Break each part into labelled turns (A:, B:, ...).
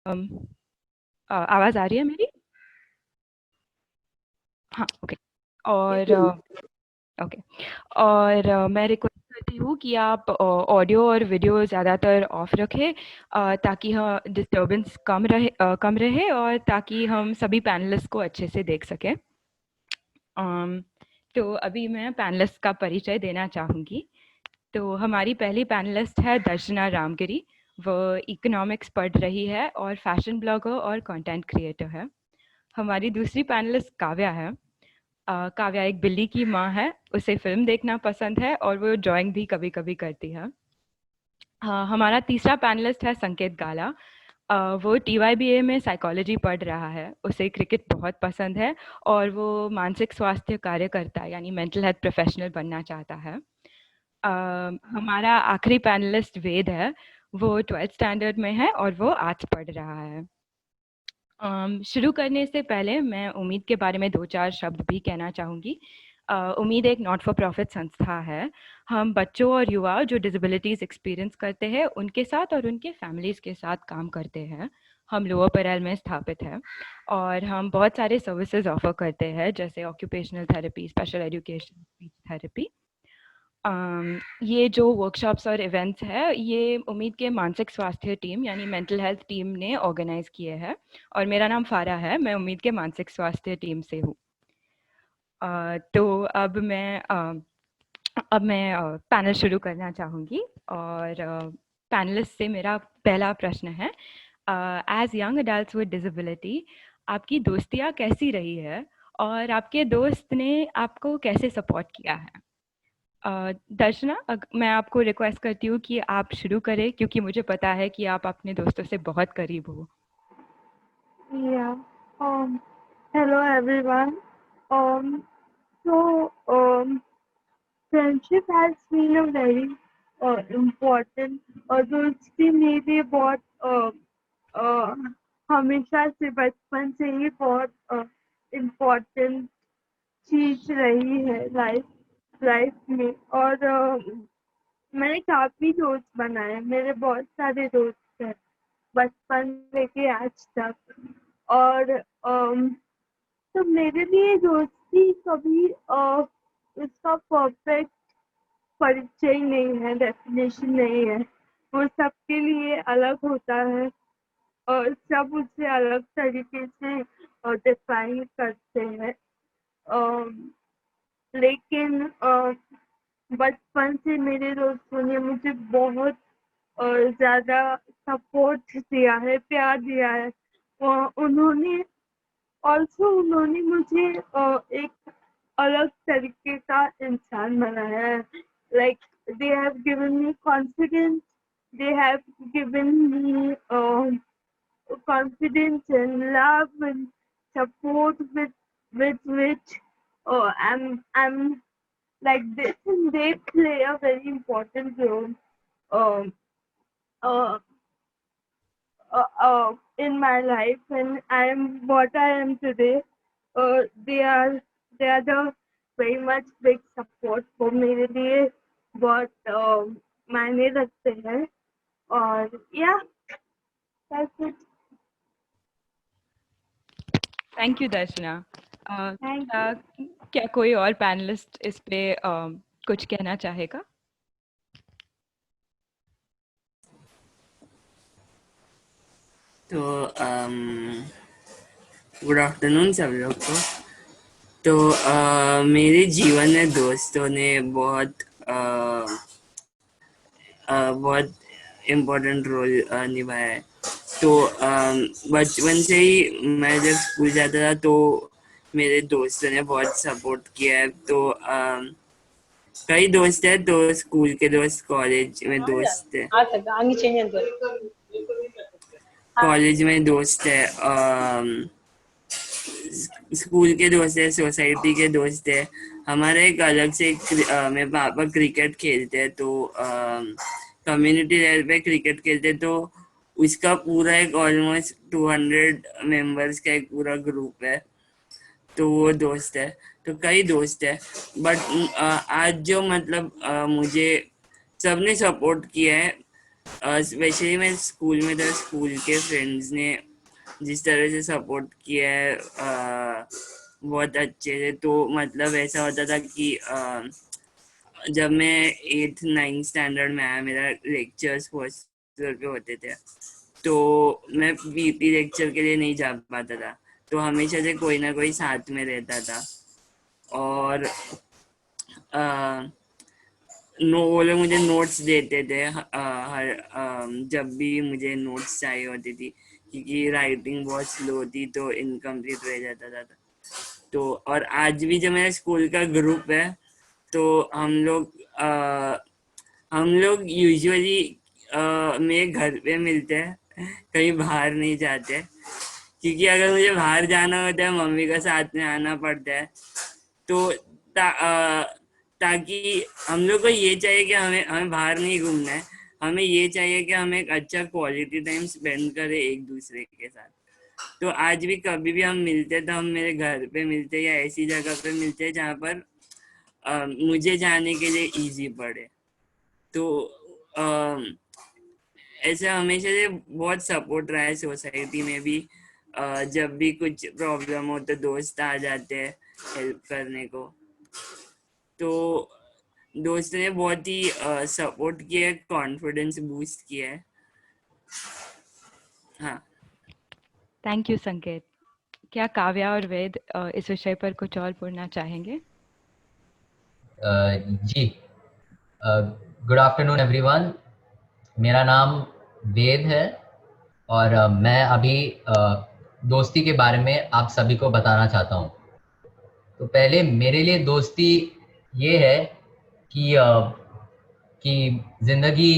A: अम, आवाज़ आ रही है मेरी? हाँ, ओके। और ओके। और मैं रिक्वेस्ट करती हूँ कि आप ऑडियो और वीडियो ज़्यादातर ऑफ रखें, ताकि हाँ डिस्टरबेंस कम रहे और ताकि हम सभी पैनलिस्ट को अच्छे से देख सकें। अम, तो अभी मैं पैनलिस्ट का परिचय देना चाहूँगी। तो हमारी पहली पैनलिस्ट है दर्शना रामगिरी। वो इकोनॉमिक्स पढ़ रही है और फैशन ब्लॉगर और कंटेंट क्रिएटर है। हमारी दूसरी पैनलिस्ट काव्या है। काव्या एक बिल्ली की माँ है, उसे फिल्म देखना पसंद है और वो ड्राइंग भी कभी कभी करती है। हमारा तीसरा पैनलिस्ट है संकेत गाला। वो TYBA में साइकोलॉजी पढ़ रहा है, उसे क्रिकेट बहुत पसंद है और वो मानसिक स्वास्थ्य कार्यकर्ता यानी मेंटल हेल्थ प्रोफेशनल बनना चाहता है। हमारा आखिरी पैनलिस्ट वेद है। वो 12th स्टैंडर्ड में है और वो आर्ट्स पढ़ रहा है। शुरू करने से पहले मैं उम्मीद के बारे में दो चार शब्द भी कहना चाहूँगी। उम्मीद एक नॉट फॉर प्रॉफिट संस्था है। हम बच्चों और युवा जो डिसेबिलिटीज़ एक्सपीरियंस करते हैं उनके साथ और उनके फैमिलीज़ के साथ काम करते हैं। हम लोअर परैल में स्थापित है और हम बहुत सारे सर्विसेज ऑफर करते हैं, जैसे occupational therapy, special education, speech therapy. ये जो वर्कशॉप्स और इवेंट्स है, ये उम्मीद के मानसिक स्वास्थ्य टीम यानी मेंटल हेल्थ टीम ने ऑर्गेनाइज किए हैं और मेरा नाम फारा है, मैं उम्मीद के मानसिक स्वास्थ्य टीम से हूँ। तो अब मैं पैनल शुरू करना चाहूँगी और पैनलिस्ट से मेरा पहला प्रश्न है, as young adults with disability आपकी दोस्तियाँ कैसी रही है और आपके दोस्त ने आपको कैसे सपोर्ट किया है? दर्शना, मैं आपको रिक्वेस्ट करती हूँ कि आप शुरू करें, क्योंकि मुझे पता है कि आप अपने दोस्तों से बहुत करीब हो।
B: Yeah. Um. Hello, everyone. So, friendship has been a very important और दोस्ती मेरी बहुत uh, हमेशा से बचपन से ही बहुत इम्पोर्टेंट चीज रही है लाइफ में। और मैंने काफी दोस्त बनाए, मेरे बहुत सारे दोस्त हैं बचपन लेके आज तक। और तो मेरे लिए दोस्ती कभी उसका परफेक्ट परिचय नहीं है, डेफिनेशन नहीं है। वो सबके लिए अलग होता है और सब उसे अलग तरीके से डिफाइन करते हैं। लेकिन बचपन से मेरे दोस्तों ने मुझे बहुत ज़्यादा सपोर्ट दिया है, प्यार दिया है। उन्होंने उन्होंने मुझे एक अलग तरीके का इंसान बनाया है। Like they have given me confidence, they have given me confidence and love and support with which I'm like this, and they play a very important role um, uh, in my life, and I am what I am today. They are the very much big support for मेरे लिए बहुत मायने रखते हैं। और yeah, that's it.
A: Thank you Darshana.
B: Thank
A: क्या
B: you.
A: क्या कोई और पैनलिस्ट इस पे कुछ कहना चाहेगा?
C: तो गुड आफ्टरनून सब लोग को। तो मेरे जीवन में दोस्तों ने बहुत इम्पोर्टेंट रोल निभाया है। तो बचपन से ही मैं जब स्कूल जाता था तो मेरे दोस्तों ने बहुत सपोर्ट किया है। तो कई दोस्त हैं, तो स्कूल के दोस्त, कॉलेज में दोस्त है, कॉलेज में दोस्त है, स्कूल के दोस्त है, सोसाइटी के दोस्त है। हमारे एक अलग से मेरे पापा क्रिकेट खेलते हैं, तो कम्युनिटी लेवल पे क्रिकेट खेलते हैं, तो उसका पूरा एक ऑलमोस्ट 200 मेंबर्स का एक पूरा ग्रुप है। तो वो दोस्त है, तो कई दोस्त है। बट आज जो मतलब मुझे सबने सपोर्ट किया है, स्पेशली मैं स्कूल में था, स्कूल के फ्रेंड्स ने जिस तरह से सपोर्ट किया है बहुत अच्छे से। तो मतलब ऐसा होता था कि जब मैं 8th 9th स्टैंडर्ड में आया, मेरा लेक्चर्स फर्स्ट फ्लोर पे होते थे, तो मैं पीपी लेक्चर के लिए नहीं जा पाता था, तो हमेशा से कोई ना कोई साथ में रहता था। और वो लोग मुझे नोट्स देते थे हर जब भी मुझे नोट्स चाहिए होती थी, क्योंकि राइटिंग बहुत स्लो थी तो इनकम्प्लीट रह जाता था। तो और आज भी जो मेरे स्कूल का ग्रुप है, तो हम लोग यूजुअली मेरे घर पे मिलते हैं, कहीं बाहर नहीं जाते, क्योंकि अगर मुझे बाहर जाना होता है मम्मी का साथ में आना पड़ता है। तो ताकि हम लोग को ये चाहिए कि हमें हमें बाहर नहीं घूमना है, हमें ये चाहिए कि हम एक अच्छा क्वालिटी टाइम स्पेंड करें एक दूसरे के साथ। तो आज भी कभी भी हम मिलते हैं तो हम मेरे घर पे मिलते हैं या ऐसी जगह पे मिलते हैं जहाँ पर मुझे जाने के लिए इजी पड़े। तो ऐसे हमेशा से बहुत सपोर्ट रहा है सोसाइटी में भी। जब भी कुछ प्रॉब्लम हो तो दोस्त आ जाते हैं हेल्प करने को। तो दोस्त ने बहुत ही सपोर्ट किया है, कॉन्फिडेंस बूस्ट किया है। हाँ।
A: थैंक यू संकेत। क्या काव्या और वेद इस विषय पर कुछ और बोलना चाहेंगे?
D: जी, गुड आफ्टरनून एवरीवन। मेरा नाम वेद है और मैं अभी दोस्ती के बारे में आप सभी को बताना चाहता हूँ। तो पहले मेरे लिए दोस्ती ये है कि कि ज़िंदगी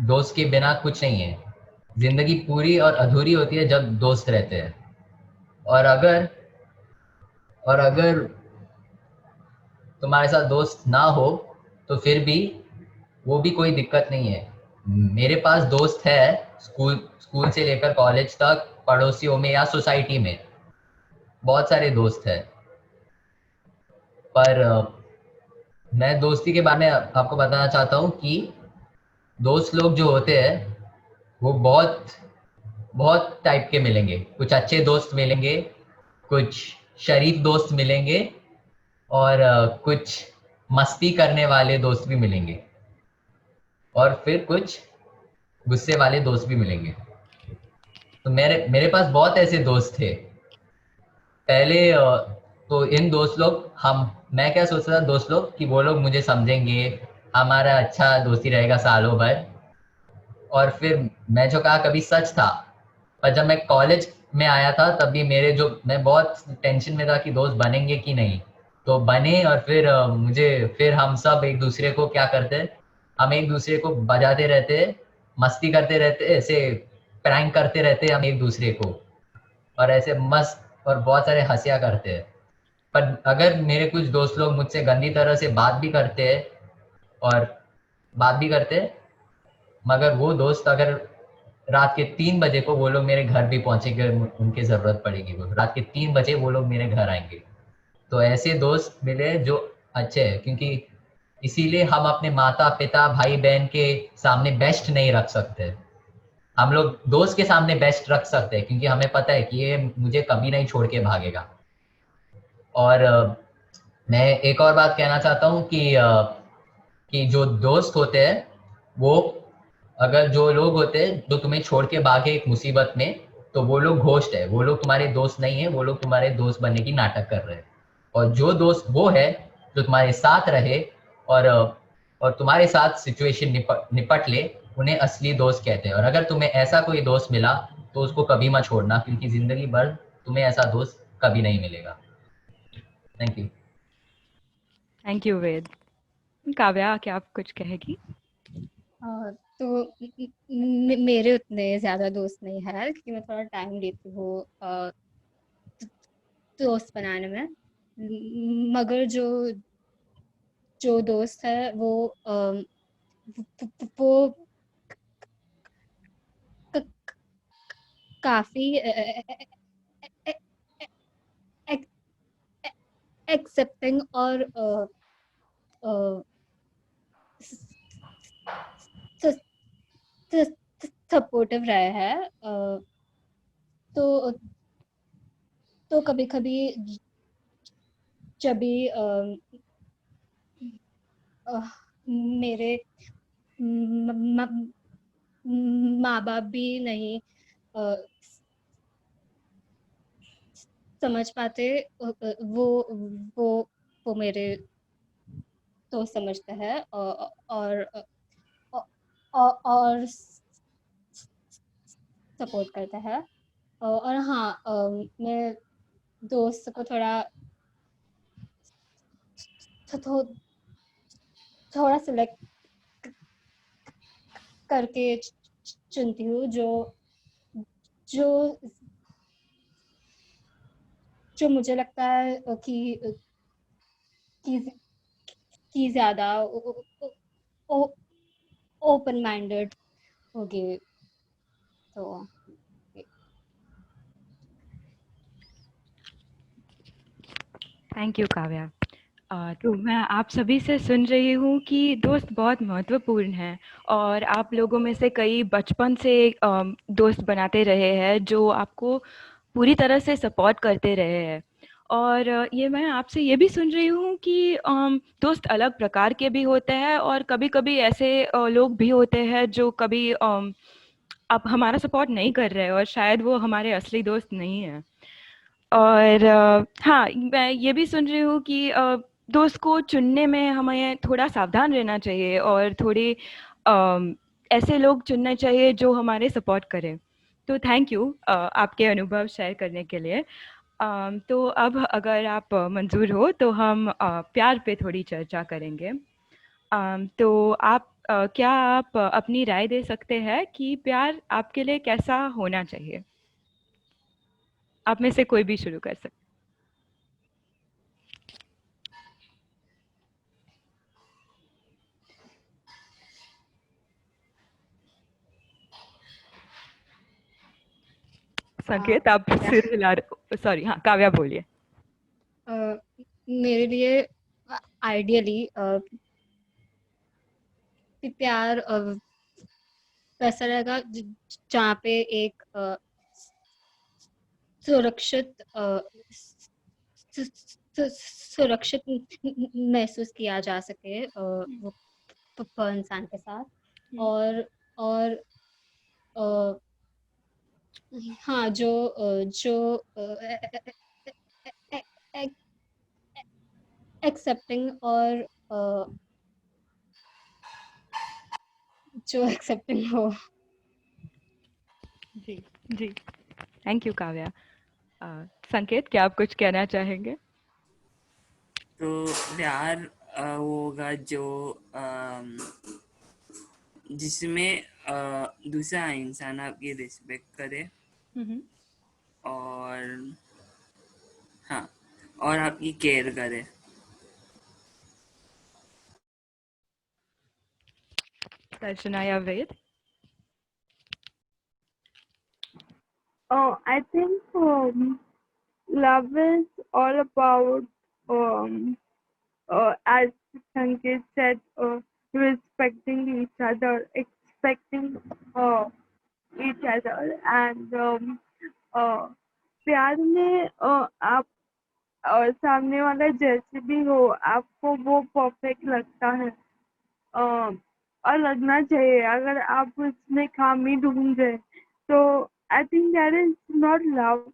D: दोस्त के बिना कुछ नहीं है। ज़िंदगी पूरी और अधूरी होती है जब दोस्त रहते हैं। और अगर और अगर तुम्हारे साथ दोस्त ना हो तो फिर भी वो भी कोई दिक्कत नहीं है। मेरे पास दोस्त है स्कूल स्कूल से लेकर कॉलेज तक, पड़ोसियों में या सोसाइटी में बहुत सारे दोस्त हैं। पर मैं दोस्ती के बारे में आपको बताना चाहता हूँ कि दोस्त लोग जो होते हैं वो बहुत बहुत टाइप के मिलेंगे। कुछ अच्छे दोस्त मिलेंगे, कुछ शरीफ दोस्त मिलेंगे और कुछ मस्ती करने वाले दोस्त भी मिलेंगे और फिर कुछ गुस्से वाले दोस्त भी मिलेंगे। तो मेरे मेरे पास बहुत ऐसे दोस्त थे पहले। तो इन दोस्त लोग हम मैं क्या सोचता था दोस्त लोग कि वो लोग मुझे समझेंगे, हमारा अच्छा दोस्ती रहेगा सालों भर। और फिर मैं जो कहा कभी सच था। पर जब मैं कॉलेज में आया था तब भी मैं बहुत टेंशन में था कि दोस्त बनेंगे कि नहीं। तो बने और फिर फिर हम सब एक दूसरे को क्या करते, हम एक दूसरे को बजाते रहते, मस्ती करते रहते, ऐसे प्रैंक करते रहते हम एक दूसरे को, और ऐसे मस्त और बहुत सारे हंसिया करते हैं। पर अगर मेरे कुछ दोस्त लोग मुझसे गंदी तरह से और बात भी करते हैं, मगर वो दोस्त अगर रात के 3 बजे को वो लोग मेरे घर भी पहुंचेंगे, उनकी जरूरत पड़ेगी, वो रात के 3 बजे वो लोग मेरे घर आएंगे। तो ऐसे दोस्त मिले जो अच्छे हैं, क्योंकि इसीलिए हम अपने माता पिता भाई बहन के सामने बेस्ट नहीं रख सकते। हम लोग दोस्त के सामने बेस्ट रख सकते हैं क्योंकि हमें पता है कि ये मुझे कभी नहीं छोड़ के भागेगा। और मैं एक और बात कहना चाहता हूँ कि जो दोस्त होते हैं वो, अगर जो लोग होते हैं जो तुम्हें छोड़ के भागे एक मुसीबत में, तो वो लोग घोस्ट है, वो लोग तुम्हारे दोस्त नहीं है, वो लोग तुम्हारे दोस्त बनने की नाटक कर रहे हैं। और जो दोस्त वो है जो तुम्हारे साथ रहे और और तुम्हारे साथ सिचुएशन निपट ले, उन्हें असली दोस्त कहते हैं। और अगर तुम्हें ऐसा कोई दोस्त मिला तो उसको कभी मत छोड़ना, क्योंकि जिंदगी भर तुम्हें ऐसा दोस्त कभी नहीं मिलेगा। Thank you.
A: Thank you Ved. Kavya, क्या आप कुछ कहेगी?
E: तो मेरे उतने ज्यादा दोस्त नहीं है क्योंकि मैं थोड़ा टाइम लेती हूँ दोस्त बनाने में। मगर जो जो दोस्त है वो क- काफी एक्सेप्टिंग और सपोर्टिव रहे हैं। तो कभी कभी जब भी मेरे माँ बाप भी नहीं समझ पाते, वो वो वो मेरे तो समझते हैं, और सपोर्ट करते हैं। और हाँ, मैं दोस्त को थो, थोड़ा सिलेक्ट करके चुनती हूँ, जो जो मुझे लगता है कि कि ज्यादा ओपन माइंडेड होगी। तो
A: थैंक यू काव्या। तो मैं आप सभी से सुन रही हूँ कि दोस्त बहुत महत्वपूर्ण हैं और आप लोगों में से कई बचपन से दोस्त बनाते रहे हैं जो आपको पूरी तरह से सपोर्ट करते रहे हैं। और ये मैं आपसे ये भी सुन रही हूँ कि दोस्त अलग प्रकार के भी होते हैं और कभी-कभी ऐसे लोग भी होते हैं जो कभी अब हमारा सपोर्ट नहीं कर रहे हैं और शायद वो हमारे असली दोस्त नहीं हैं। और हाँ, मैं ये भी सुन रही हूँ कि दोस्त को चुनने में हमें थोड़ा सावधान रहना चाहिए और थोड़े ऐसे लोग चुनने चाहिए जो हमारे सपोर्ट करें। तो थैंक यू आपके अनुभव शेयर करने के लिए। तो अब अगर आप मंज़ूर हो तो हम प्यार पे थोड़ी चर्चा करेंगे। तो आप क्या आप अपनी राय दे सकते हैं कि प्यार आपके लिए कैसा होना चाहिए? आप में से कोई भी शुरू कर सकते। संकेत आप सिर हिला रहे, सॉरी, हाँ काव्या बोलिए।
E: मेरे लिए आइडियली प्यार वैसा रहेगा जहाँ पे एक सुरक्षित सुरक्षित महसूस किया जा सके वो इंसान के साथ। और हाँ, जो एक्सेप्टिंग और जो एक्सेप्टिंग हो।
A: जी जी, थैंक यू काव्या। संकेत क्या आप कुछ कहना चाहेंगे?
C: तो प्यार वो होगा जो जिसमें दूसरा इंसान आपकी रिस्पेक्ट करे और हाँ और आपकी केयर करे।
A: दर्शना या वेद?
B: I think love is all about, as Sanket said, respecting each other, expecting each other, and प्यार में आप सामने वाला जैसे भी हो आपको वो परफेक्ट लगता है और लगना चाहिए। अगर आप उसमें खामी ढूंढ रहे तो I think that is not love,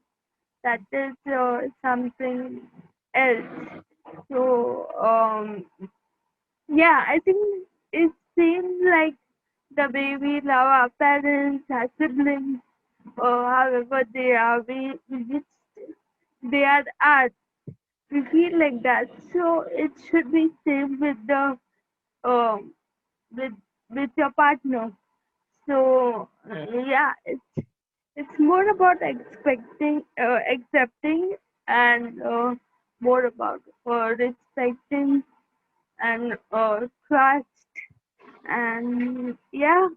B: that is something else. So yeah, I think it seems like the way we love our parents, our siblings, or however they are, they are us. We feel like that. So it should be same with the um with your partner. So yeah, it's more about accepting, and more about respecting and trust, and yeah,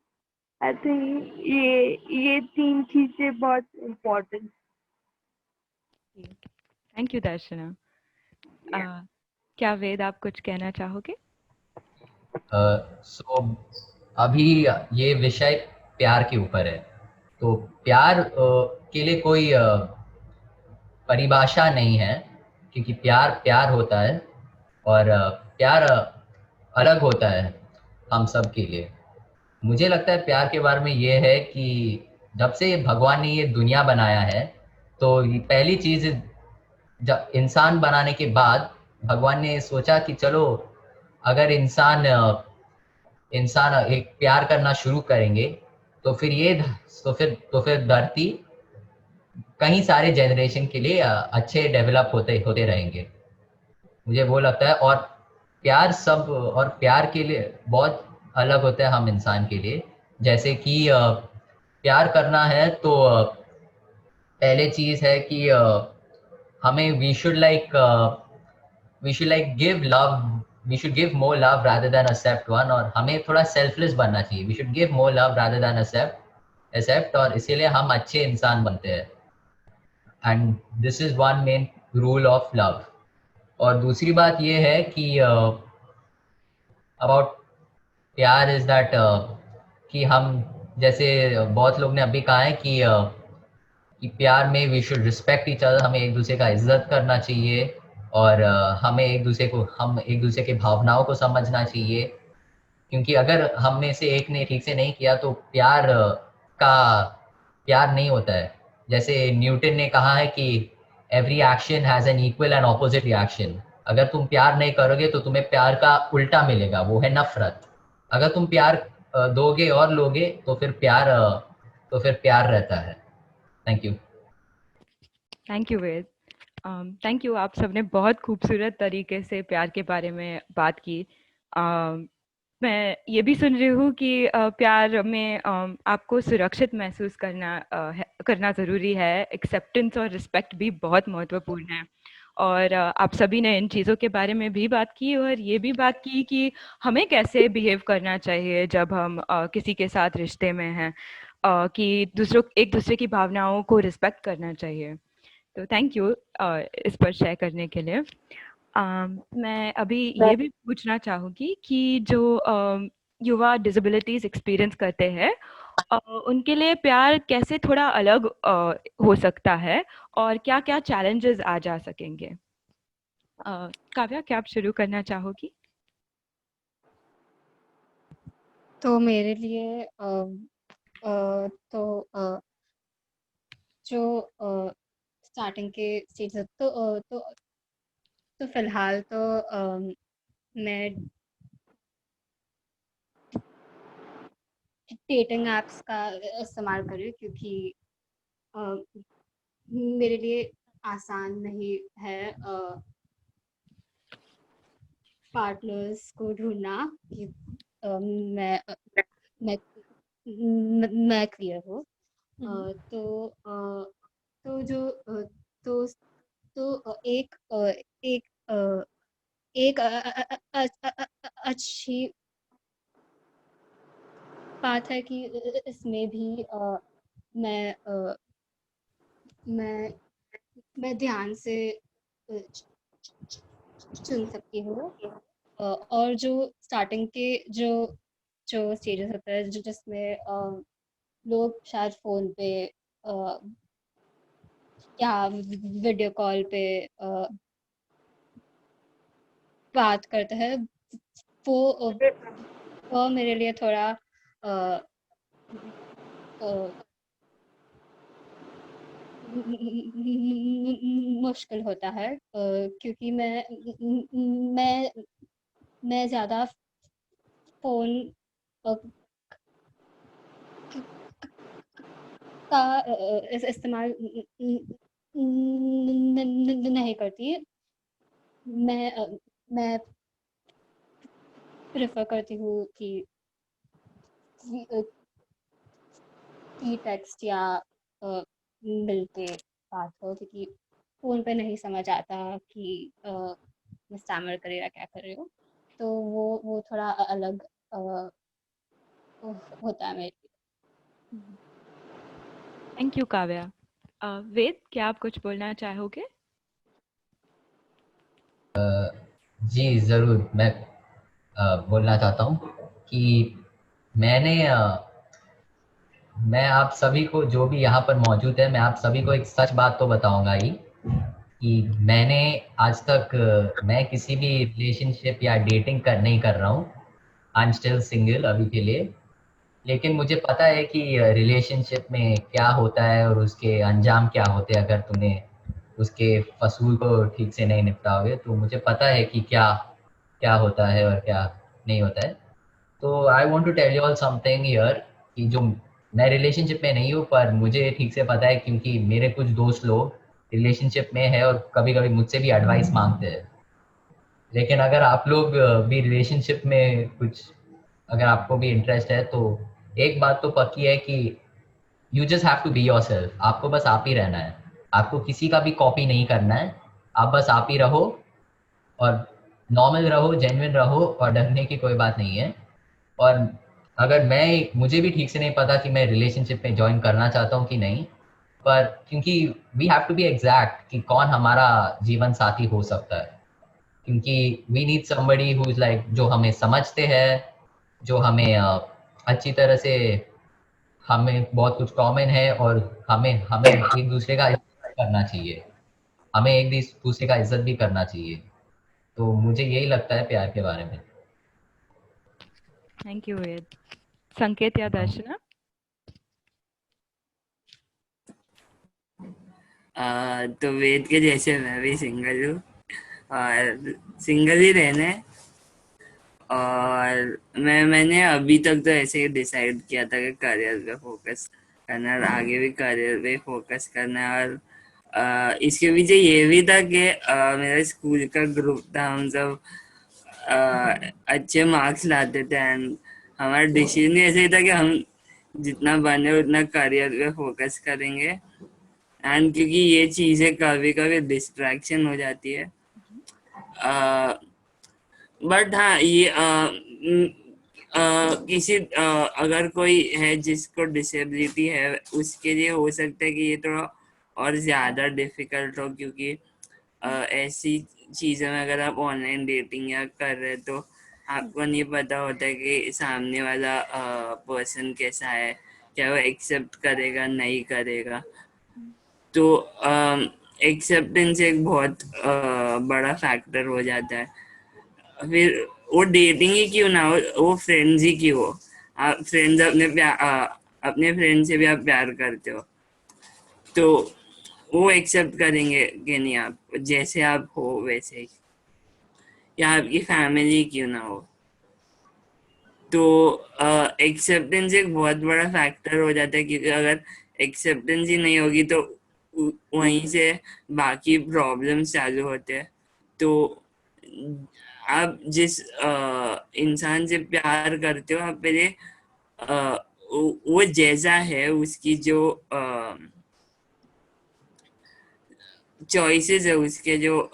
B: I think ये तीन चीजें बहुत important।
A: Thank you दर्शना। क्या वेद आप कुछ कहना चाहोगे?
D: सो अभी ये विषय प्यार के ऊपर है। तो प्यार के लिए कोई परिभाषा नहीं है, क्योंकि प्यार प्यार होता है और प्यार अलग होता है हम सब के लिए। मुझे लगता है प्यार के बारे में ये है कि जब से भगवान ने ये दुनिया बनाया है, तो ये पहली चीज़, जब इंसान बनाने के बाद भगवान ने सोचा कि चलो, अगर इंसान एक प्यार करना शुरू करेंगे, तो फिर तो फिर धरती कई सारे जनरेशन के लिए अच्छे डेवलप होते होते रहेंगे। मुझे वो लगता है। और प्यार के लिए बहुत अलग होता है हम इंसान के लिए। जैसे कि प्यार करना है तो पहले चीज है कि हमें we should like give more love rather than accept one. और हमें थोड़ा सेल्फलेस बनना चाहिए। We should give more love rather than accept, और इसीलिए हम अच्छे इंसान बनते हैं। And this is one main rule of love. और दूसरी बात ये है कि अबाउट प्यार इज दैट कि हम, जैसे बहुत लोग ने अभी कहा है कि प्यार में we should respect each other, हमें एक दूसरे का इज्जत करना चाहिए। और हम एक दूसरे के भावनाओं को समझना चाहिए। क्योंकि अगर हम में से एक ने ठीक से नहीं किया तो का प्यार नहीं होता है। जैसे न्यूटन ने कहा है कि every action has an equal and opposite reaction. अगर तुम प्यार नहीं करोगे तो तुम्हें प्यार का उल्टा मिलेगा, वो है नफरत। अगर तुम प्यार दोगे और लोगे तो फिर प्यार रहता है। Thank you.
A: Thank you Ved. Thank you, आप सबने बहुत खूबसूरत तरीके से प्यार के बारे में बात की। मैं ये भी सुन रही हूँ कि प्यार में आपको सुरक्षित महसूस करना ज़रूरी है। एक्सेप्टेंस और रिस्पेक्ट भी बहुत महत्वपूर्ण है। और आप सभी ने इन चीज़ों के बारे में भी बात की, और ये भी बात की कि हमें कैसे बिहेव करना चाहिए जब हम किसी के साथ रिश्ते में हैं, कि एक दूसरे की भावनाओं को रिस्पेक्ट करना चाहिए। तो थैंक यू इस पर शेयर करने के लिए। मैं अभी ये भी पूछना चाहूँगी कि जो युवा डिसेबिलिटीज एक्सपीरियंस करते हैं, उनके लिए प्यार कैसे थोड़ा अलग हो सकता है, और क्या-क्या चैलेंजेस आ जा सकेंगे? काव्या, क्या आप शुरू करना चाहोगी?
E: तो मेरे लिए तो जो स्टार्टिंग के स्टेज तो फिलहाल तो मैं डेटिंग ऐप्स का इस्तेमाल कर रही हूँ, क्योंकि अ, मेरे लिए आसान नहीं है पार्टनर्स को ढूंढना कि मैं मैं मैं क्लियर हूँ। तो जो तो एक एक अच्छी बात है कि इसमें भी मैं मैं मैं ध्यान से चुन सकती हूँ। और जो स्टार्टिंग के जो जो स्टेजेस होता है, जिसमें लोग शायद फ़ोन पे या वीडियो कॉल पे बात करते हैं, वो वो मेरे लिए थोड़ा अ, अ, मुश्किल होता है, क्योंकि मैं मैं ज़्यादा फ़ोन का इस्तेमाल नहीं करती। मैं प्रेफ़र करती हूँ कि टेक्स्ट या मिलके बात हो, क्योंकि फ़ोन पे नहीं समझ आता कि मैं स्टैमर कर रही हूँ या क्या कर रही हूँ। तो वो थोड़ा अलग होता है मेरे लिए।
A: Thank you Kavya. वेद, क्या आप कुछ बोलना चाहोगे?
D: जी ज़रूर। मैं बोलना चाहता हूँ कि मैंने मैं आप सभी को, जो भी यहाँ पर मौजूद है, मैं आप सभी को एक सच बात तो बताऊंगा ही कि मैंने आज तक मैं किसी भी रिलेशनशिप या डेटिंग नहीं कर रहा हूँ। आई एम स्टिल सिंगल अभी के लिए। लेकिन मुझे पता है कि रिलेशनशिप में क्या होता है और उसके अंजाम क्या होते हैं अगर तुमने उसके फसूल को ठीक से नहीं निपटाओगे। तो मुझे पता है कि क्या क्या होता है और क्या नहीं होता है। तो I want to tell you all something here कि जो मैं रिलेशनशिप में नहीं हूँ, पर मुझे ठीक से पता है क्योंकि मेरे कुछ दोस्त लोग रिलेशनशिप में है और कभी कभी मुझसे भी एडवाइस मांगते हैं। लेकिन अगर आप लोग भी रिलेशनशिप में कुछ, अगर आपको भी इंटरेस्ट है, तो एक बात तो पक्की है कि you just have to be yourself. आपको बस आप ही रहना है। आपको किसी का भी कॉपी नहीं करना है। आप बस आप ही रहो और नॉर्मल रहो, जेन्युइन रहो, और डरने की कोई बात नहीं है। और अगर मुझे भी ठीक से नहीं पता कि मैं रिलेशनशिप में ज्वाइन करना चाहता हूँ कि नहीं, पर क्योंकि we have to be exact कि कौन हमारा जीवन साथी हो सकता है। क्योंकि we need somebody who is like, जो हमें समझते हैं, जो हमें अच्छी तरह से, हमें बहुत कुछ कॉमन है, और हमें हमें एक दूसरे का इज्जत करना चाहिए। हमें एक दूसरे का इज्जत भी करना चाहिए। तो मुझे यही लगता है प्यार के बारे में।
A: थैंक यू वेद। संकेत या दर्शना?
C: तो वेद के जैसे मैं भी सिंगल हूँ और सिंगल ही रहना है। और मैंने अभी तक तो ऐसे ही डिसाइड किया था कि करियर पे फोकस करना है और आगे भी करियर पे फोकस करना है। और इसके पीछे ये भी था कि मेरा स्कूल का ग्रुप था, हम सब अच्छे मार्क्स लाते थे एंड हमारा डिसीजन ऐसे ही था कि हम जितना बने उतना करियर पे फोकस करेंगे। एंड क्योंकि ये चीज़ें कभी कभी डिस्ट्रैक्शन हो जाती है, बट हाँ ये किसी अगर कोई है जिसको डिसेबिलिटी है उसके लिए हो सकता है कि ये थोड़ा और ज़्यादा डिफिकल्ट हो, क्योंकि ऐसी चीज़ों में अगर आप ऑनलाइन डेटिंग या कर रहे तो आपको नहीं पता होता है कि सामने वाला पर्सन कैसा है, क्या वो एक्सेप्ट करेगा नहीं करेगा। तो एक्सेप्टेंस एक बहुत बड़ा फैक्टर हो जाता है। फिर वो डेटिंग ही क्यों ना हो, वो फ्रेंड्स ही क्यों हो, आप फ्रेंड्स अपने फ्रेंड से भी आप प्यार करते हो तो वो एक्सेप्ट करेंगे कि नहीं, आप जैसे आप हो वैसे ही, या आपकी फैमिली क्यों ना हो। तो एक्सेप्टेंस एक बहुत बड़ा फैक्टर हो जाता है, क्योंकि अगर एक्सेप्टेंस ही नहीं होगी तो वहीं से बाकी प्रॉब्लम्स चालू होते हैं। तो आप जिस इंसान से प्यार करते हो, आप पहले वो जैसा है उसकी जो चॉइसेस है, उसके जो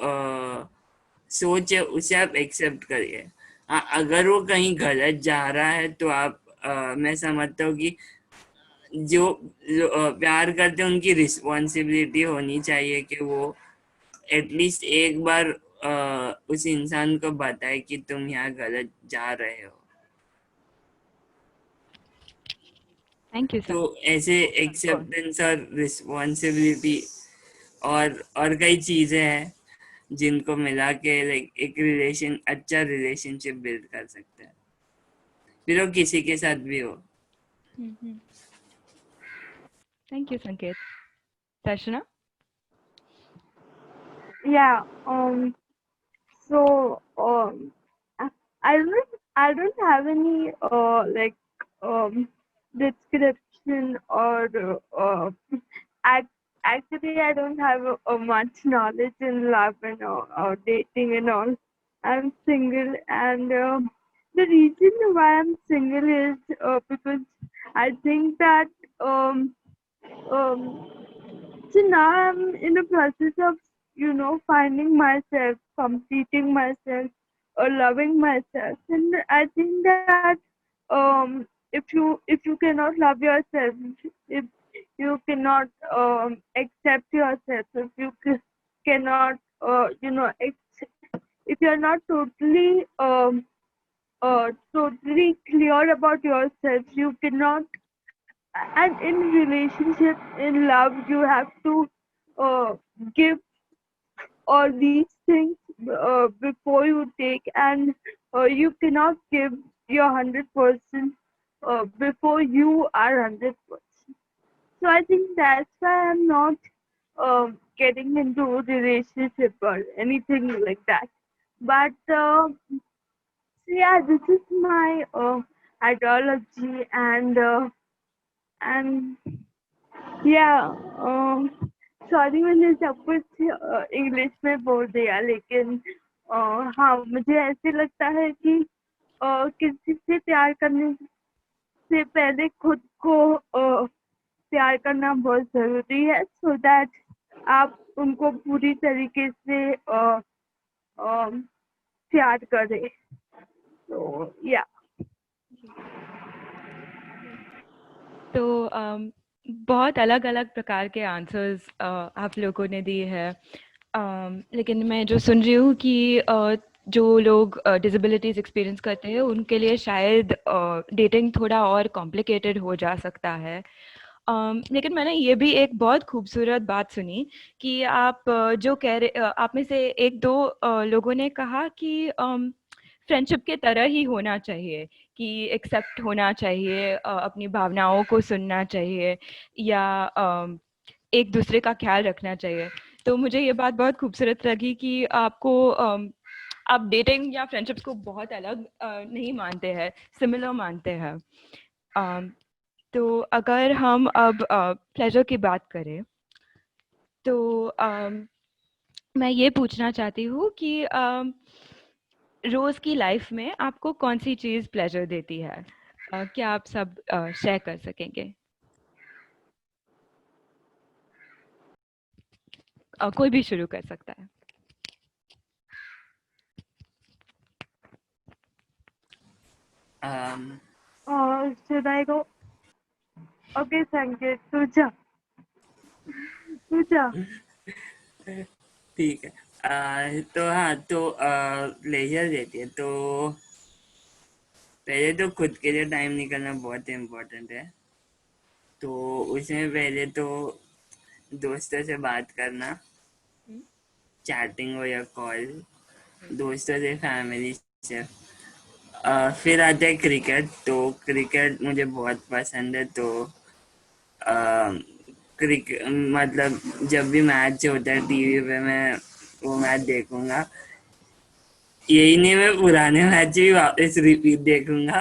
C: सोच है, उसे आप एक्सेप्ट करिए। अगर वो कहीं गलत जा रहा है तो आप मैं समझता हूँ कि जो प्यार करते हैं उनकी रिस्पॉन्सिबिलिटी होनी चाहिए कि वो एटलीस्ट एक बार उस इंसान को बताए कि तुम यहाँ गलत जा रहे हो।
A: थैंक यू
C: तो
A: सर।
C: ऐसे एक्सेप्टेंस और रिस्पॉन्सिबिलिटी और कई चीजें हैं जिनको मिला के लाइक एक अच्छा रिलेशनशिप बिल्ड कर सकते हैं, फिर वो किसी के साथ भी हो।
A: थैंक यू संकेत। दर्शना?
B: Yeah. So I don't have any description or ac- actually I don't have much knowledge in love and dating and all. I'm single, and the reason why I'm single is because I think that um, so now I'm in the process of, finding myself, completing myself, or loving myself. And I think that if you cannot love yourself, if you cannot accept yourself, if you cannot, if you're not totally clear about yourself, you cannot and in relationship, in love, you have to give all these things before you take, and you cannot give your 100% before you are 100%. So I think that's why I'm not getting into a relationship or anything like that. But yeah, this is my ideology, and yeah, sorry मैंने सब कुछ English में बोल दिया, लेकिन हाँ, मुझे ऐसे लगता है कि किसी से प्यार करने से पहले खुद को प्यार करना बहुत ज़रूरी है, सो दैट आप उनको पूरी तरीके से प्यार करें। तो या
A: तो बहुत अलग-अलग प्रकार के आंसर्स आप लोगों ने दिए हैं। लेकिन मैं जो सुन रही हूँ कि जो लोग डिसेबिलिटीज़ एक्सपीरियंस करते हैं, उनके लिए शायद डेटिंग थोड़ा और कॉम्प्लिकेटेड हो जा सकता है। लेकिन मैंने ये भी एक बहुत खूबसूरत बात सुनी कि आप जो कह रहे आप में से 1-2 लोगों ने कहा कि फ्रेंडशिप के तरह ही होना चाहिए कि एक्सेप्ट होना चाहिए, अपनी भावनाओं को सुनना चाहिए या एक-दूसरे का ख़्याल रखना चाहिए। तो मुझे ये बात बहुत खूबसूरत लगी कि आपको आप डेटिंग या फ्रेंडशिप्स को बहुत अलग नहीं मानते हैं, सिमिलर मानते हैं। तो अगर हम अब प्लेज़र की बात करें, तो मैं ये पूछना चाहती हूँ कि रोज़ की लाइफ़ में आपको कौन-सी चीज़ प्लेज़र देती है? क्या आप सब शेयर कर सकेंगे? कोई भी शुरू कर सकता है।
B: should I go? Okay, संकेत, तू जा, तू जा।
C: ठीक है। तो हाँ, तो लेजर देती है तो पहले तो खुद के लिए टाइम निकालना बहुत इम्पोर्टेंट है। तो उसमें पहले तो दोस्तों से बात करना, चैटिंग हो या कॉल, दोस्तों से, फैमिली से। फिर आता है क्रिकेट। तो क्रिकेट मुझे बहुत पसंद है। तो क्रिकेट मतलब जब भी मैच होता है टीवी पे, मैं वो मैच देखूंगा। यही नहीं, मैं पुराने मैच भी वापस रिपीट देखूंगा।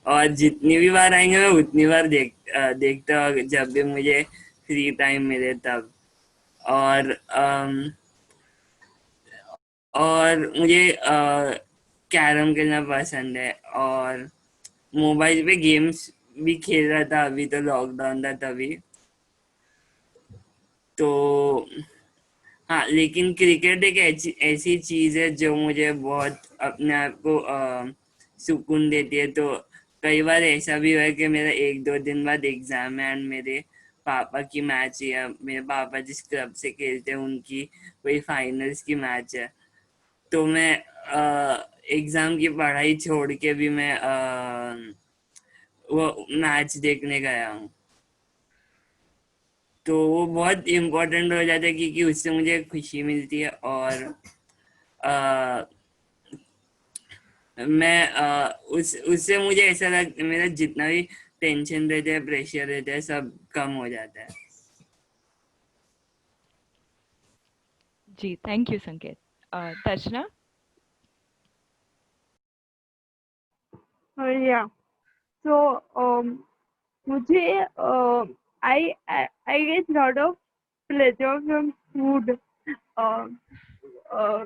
C: और जितनी भी बार आएंगे मैं उतनी बार देखता हूँ, जब भी मुझे फ्री टाइम मिले तब। और मुझे कैरम खेलना पसंद है। और मोबाइल पे गेम्स भी खेल रहा था, अभी तो लॉकडाउन था तभी। तो हाँ, लेकिन क्रिकेट एक ऐसी चीज़ है जो मुझे बहुत अपने आप को सुकून देती है। तो कई बार ऐसा भी हुआ है कि मेरा 1-2 दिन बाद एग्ज़ाम है एंड मेरे पापा की मैच है, या मेरे पापा जिस क्लब से खेलते हैं उनकी कोई फाइनल्स की मैच है। तो मैं एग्ज़ाम की पढ़ाई छोड़ के भी मैं वो मैच देखने गया हूँ। तो वो बहुत इम्पोर्टेंट हो जाता है क्योंकि उससे मुझे खुशी मिलती है। और अ, मैं उससे मुझे ऐसा लगता है मेरा जितना भी टेंशन रहता है, प्रेशर रहता है, सब कम हो जाता है।
A: जी, थैंक यू संकेत। दर्शना?
B: या so मुझे I get lot of pleasure from food, uh, uh,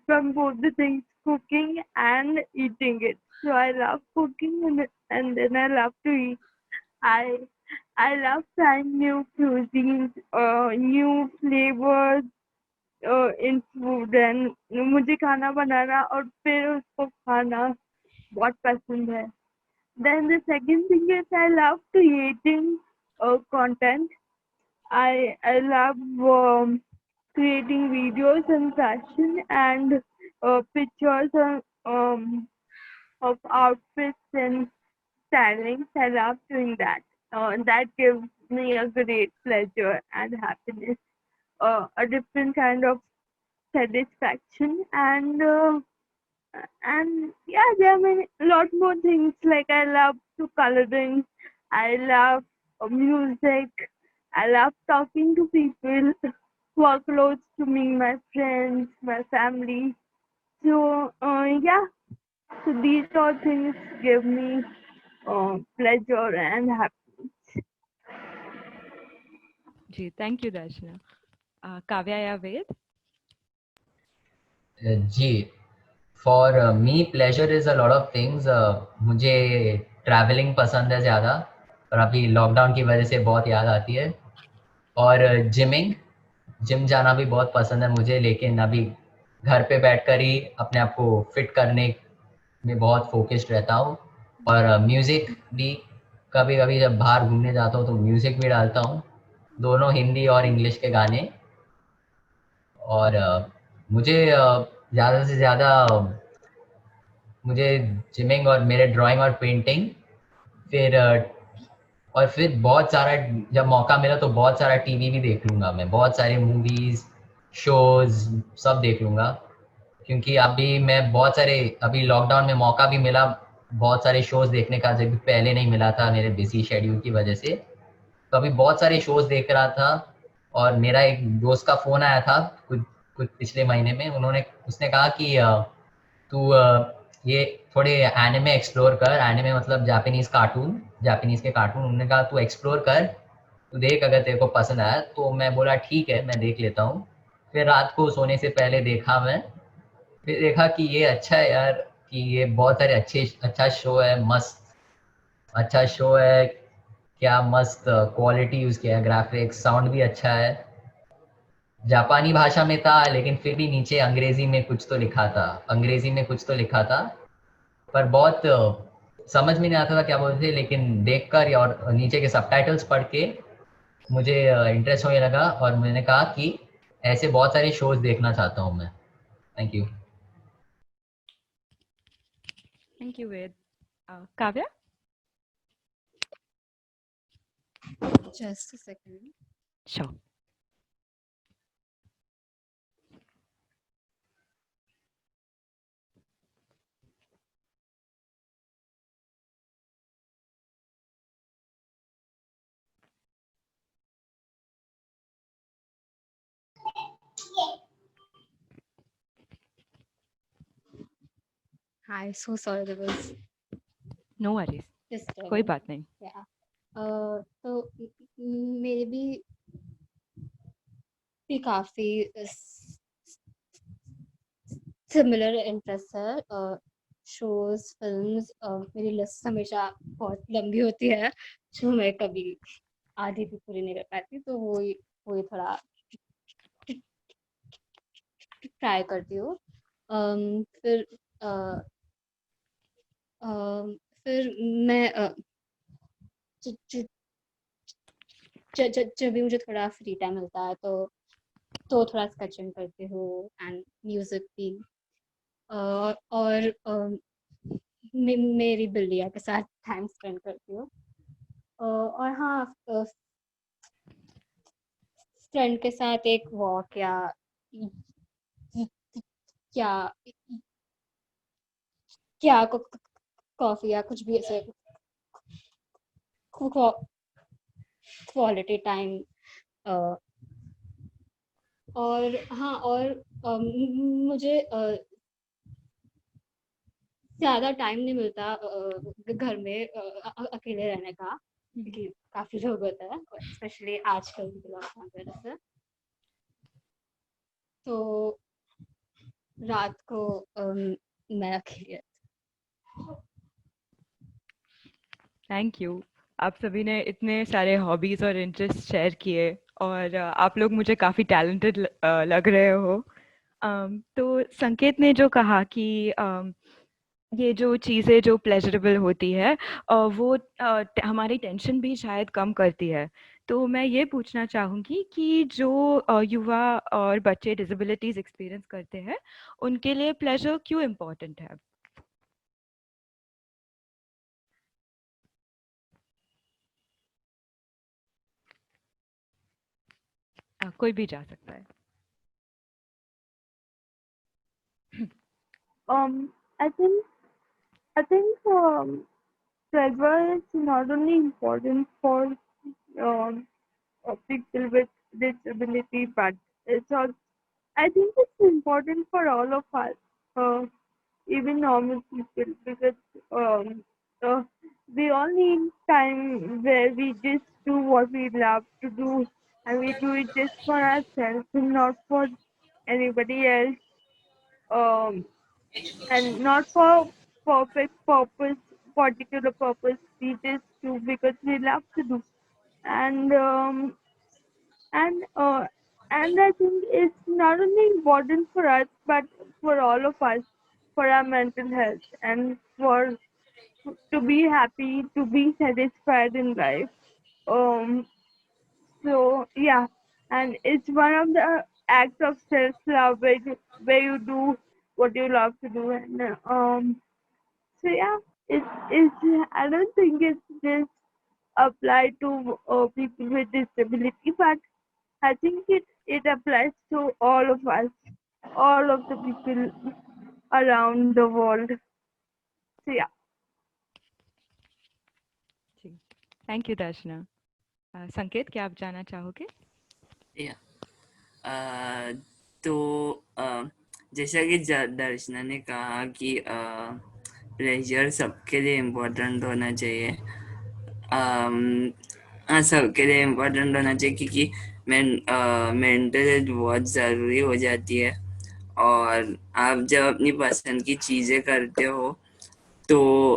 B: from both the things, cooking and eating it. So I love cooking, and then I love to eat. I I love trying new cuisines, new flavors in food, and मुझे खाना बनाना और फिर उसको खाना बहुत पसंद है. Then the second thing is I love creating content. I love creating videos and fashion and pictures of outfits and stylings. I love doing that. That gives me a great pleasure and happiness, a different kind of satisfaction, and yeah, there are a lot more things. Like I love to coloring, I love music, I love talking to people who are close to me, my friends, my family. So yeah, so these all things give me pleasure and happiness.
A: जी, thank you Darshana. Kavya या वेद?
D: जी, for me pleasure is a lot of things. मुझे travelling पसंद है ज़्यादा, और अभी lockdown की वजह से बहुत याद आती है। और जिम जाना भी बहुत पसंद है मुझे, लेकिन अभी घर पे बैठकर ही अपने आप को फिट करने में बहुत फोकस्ड रहता हूँ। और म्यूज़िक भी कभी-कभी जब बाहर घूमने जाता हूँ तो म्यूज़िक भी डालता हूँ, दोनों हिंदी और इंग्लिश के गाने। और मुझे ज़्यादा से ज़्यादा मुझे जिमिंग और मेरे ड्राइंग और पेंटिंग, फिर और फिर बहुत सारा, जब मौका मिला तो बहुत सारा टीवी भी देख लूँगा मैं, बहुत सारे मूवीज़, शोज़ सब देख लूँगा। क्योंकि अभी मैं बहुत सारे, अभी लॉकडाउन में मौका भी मिला बहुत सारे शोज़ देखने का, जब पहले नहीं मिला था मेरे बिज़ी शेड्यूल की वजह से। तो अभी बहुत सारे शोज़ देख रहा था, और मेरा एक दोस्त का फ़ोन आया था कुछ कुछ पिछले महीने में। उसने कहा कि तू ये थोड़े एनिमे एक्सप्लोर कर। एनिमे मतलब जापानीज़ कार्टून, जापानीज़ के कार्टून। उन्होंने कहा तू एक्सप्लोर कर, तू देख, अगर तेरे को पसंद आया। तो मैं बोला ठीक है, मैं देख लेता हूँ। फिर रात को सोने से पहले देखा मैं, फिर देखा कि ये अच्छा है यार, कि ये बहुत सारे अच्छा शो है, मस्त अच्छा शो है। क्या मस्त क्वालिटी यूज़ किया है, ग्राफिक्स, साउंड भी अच्छा है। जापानी भाषा में था, लेकिन फिर भी नीचे अंग्रेजी में कुछ तो लिखा था, पर बहुत समझ में नहीं आता था क्या बोलते थे। लेकिन देखकर और नीचे के सबटाइटल्स पढ़ के मुझे इंटरेस्ट होने लगा, और मैंने कहा कि ऐसे बहुत सारे शोज देखना चाहता हूँ मैं। Thank you.
A: Thank you Ved. Kavya?
E: Just a second.
A: Sure.
E: Hi, so sorry there was
A: no worries, कोई
E: disturbance.
A: बात नहीं।
E: Yeah. तो मेरे भी काफी सिमिलर इंटरेस्ट है। शोज, फिल्म्स, मेरी लिस्ट हमेशा बहुत लंबी होती है, जो मैं कभी आधी भी पूरी नहीं कर पाती। तो वही थोड़ा ट्राई करती हूँ। फिर फिर मैं जब भी मुझे थोड़ा फ्री टाइम मिलता है तो थोड़ा स्केचिंग करती हूँ, एंड म्यूजिक भी। और मेरी बिल्लिया के साथ टाइम स्पेंड करती हूँ। और हाँ, फ्रेंड के साथ एक वॉक या क्या कॉफी या कुछ भी ऐसे क्वालिटी टाइम। और हाँ, और मुझे ज़्यादा टाइम नहीं मिलता घर में अकेले रहने का, क्योंकि काफ़ी लोग होते हैं, स्पेशली आजकल की लॉकडाउन की वजह से। तो रात को मैं अकेले।
A: Thank you. आप सभी ने इतने सारे हॉबीज़ और इंटरेस्ट शेयर किए, और आप लोग मुझे काफ़ी टैलेंटेड लग रहे हो। तो संकेत ने जो कहा कि ये जो चीज़ें जो प्लेजरेबल होती है, वो हमारी टेंशन भी शायद कम करती है। तो मैं ये पूछना चाहूँगी कि जो युवा और बच्चे डिसेबिलिटीज़ एक्सपीरियंस करते हैं, उनके लिए प्लेजर क्यों इम्पोर्टेंट है? कोई भी जा सकता है।
B: I think pleasure is not only important for people with disability, but it's also, I think it's important for all of us, even normal people, because uh, we all need time where we just do what we love to do, and we do it just for ourselves and not for anybody else, um, and not for perfect purpose, particular purpose. We just do because we love to do, and and uh, and I think it's not only important for us but for all of us, for our mental health and for to be happy, to be satisfied in life. Um. So yeah, and it's one of the acts of self love where you do what you love to do, and so yeah, it's I don't think it's just applied to people with disability, but I think it applies to all of us, all of the people around the world. So yeah.
A: जी, thank you Darshana. Sanket, क्या आप जानना चाहोगे?
C: या तो जैसा कि दर्शना ने कहा कि प्लेजर सबके लिए इम्पोर्टेंट होना चाहिए। हाँ, सबके लिए इम्पोर्टेंट होना चाहिए क्योंकि मेंटल हेल्थ बहुत ज़रूरी हो जाती है। और आप जब अपनी पसंद की चीज़ें करते हो तो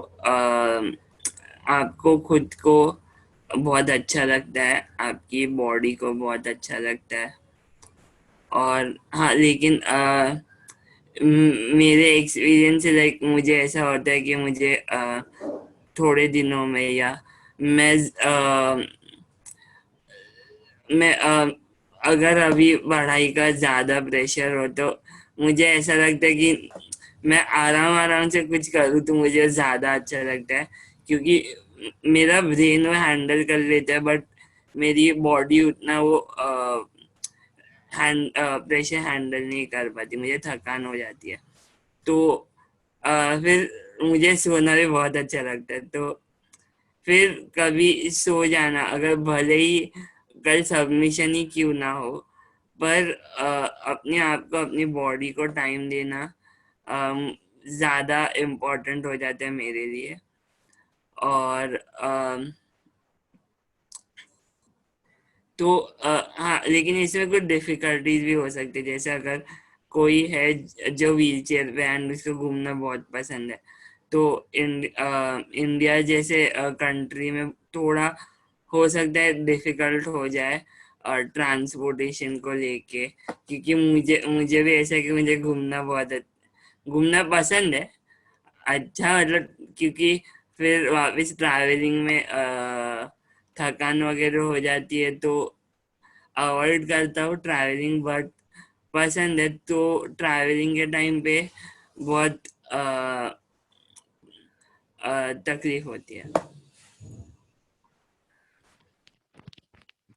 C: आपको खुद को बहुत अच्छा लगता है, आपकी बॉडी को बहुत अच्छा लगता है। और हाँ, लेकिन मेरे एक्सपीरियंस से लाइक मुझे ऐसा होता है कि मुझे थोड़े दिनों में या मैं अगर अभी पढ़ाई का ज़्यादा प्रेशर हो तो मुझे ऐसा लगता है कि मैं आराम से कुछ करूँ तो मुझे ज़्यादा अच्छा लगता है, क्योंकि मेरा ब्रेन वो हैंडल कर लेता है बट मेरी बॉडी उतना वो प्रेशर हैंडल नहीं कर पाती, मुझे थकान हो जाती है। तो फिर मुझे सोना भी बहुत अच्छा लगता है। तो फिर कभी सो जाना, अगर भले ही कल सबमिशन ही क्यों ना हो, पर अपने आप को, अपनी बॉडी को टाइम देना ज़्यादा इम्पोर्टेंट हो जाता है मेरे लिए। और तो हाँ, लेकिन इसमें कुछ डिफ़िकल्टीज भी हो सकती है। जैसे अगर कोई है जो व्हील चेयर पे एंड उसको घूमना बहुत पसंद है, तो इंडिया जैसे कंट्री में थोड़ा हो सकता है डिफ़िकल्ट हो जाए ट्रांसपोर्टेशन को लेके, क्योंकि मुझे भी ऐसा है कि मुझे घूमना पसंद है। अच्छा, मतलब क्योंकि फिर वापस ट्रैवलिंग में थकान वगैरह हो जाती है तो अवॉइड करता हूँ ट्रैवलिंग, बट पसंद है। तो ट्रैवलिंग के टाइम पे बहुत तकलीफ होती है।